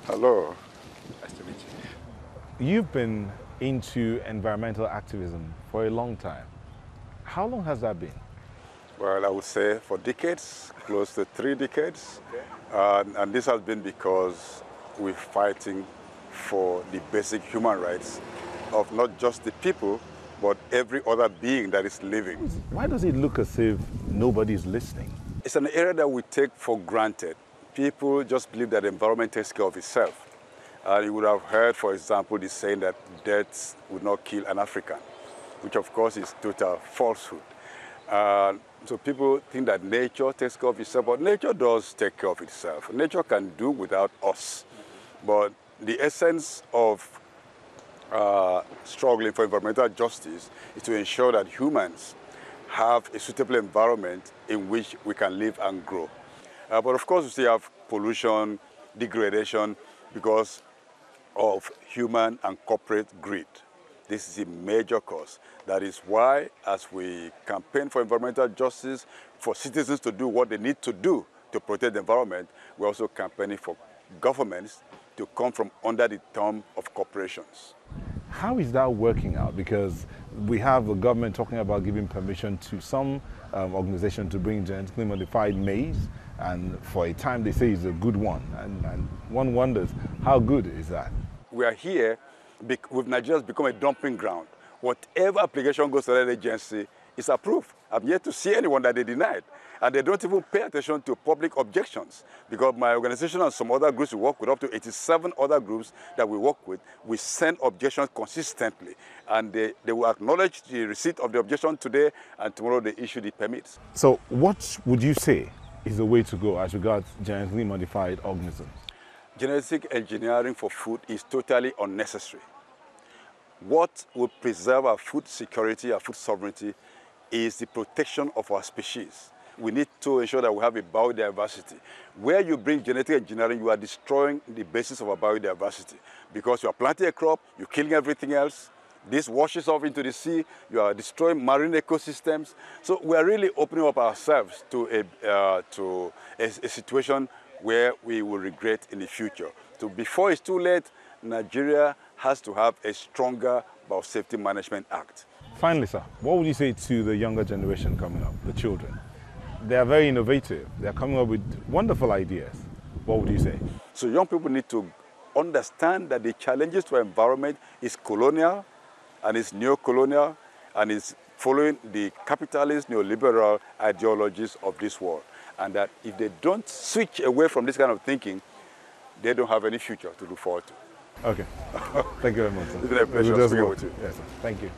Hello. Nice to meet you. You've been into environmental activism for a long time. How long has that been? Well, I would say for decades, close to 3 decades. And this has been because we're fighting for the basic human rights of not just the people, but every other being that is living. Why does it look as if nobody's listening? It's an area that we take for granted. People just believe that the environment takes care of itself. You would have heard, for example, the saying that death would not kill an African, which of course is total falsehood. So people think that nature takes care of itself, but nature does take care of itself. Nature can do without us. But the essence of struggling for environmental justice is to ensure that humans have a suitable environment in which we can live and grow. But of course, we still have pollution, degradation, because of human and corporate greed. This is a major cause. That is why, as we campaign for environmental justice, for citizens to do what they need to do to protect the environment, we're also campaigning for governments to come from under the thumb of corporations. How is that working out? Because we have the government talking about giving permission to some organization to bring genetically modified maize, and for a time they say it's a good one, and one wonders, how good is that? We are here with Nigeria has become a dumping ground. Whatever application goes to that agency is approved. I'm yet to see anyone that they denied. And they don't even pay attention to public objections, because my organization and some other groups we work with, up to 87 other groups that we work with, we send objections consistently. And they will acknowledge the receipt of the objection today, and tomorrow they issue the permits. So what would you say is the way to go as regards genetically modified organisms? Genetic engineering for food is totally unnecessary. What will preserve our food security, our food sovereignty, is the protection of our species. We need to ensure that we have a biodiversity. Where you bring genetic engineering, you are destroying the basis of our biodiversity, because you are planting a crop, you're killing everything else. This washes off into the sea, you are destroying marine ecosystems. So we are really opening up ourselves to a situation where we will regret in the future. So before it's too late, Nigeria has to have a stronger Biosafety Management Act. Finally, sir, what would you say to the younger generation coming up, the children? They are very innovative. They are coming up with wonderful ideas. What would you say? So young people need to understand that the challenges to our environment is colonial, and it's neo-colonial, and it's following the capitalist neoliberal ideologies of this world. And that if they don't switch away from this kind of thinking, they don't have any future to look forward to. Okay. Thank you very much, sir. It's been a pleasure speaking with you. Yes, sir. Thank you.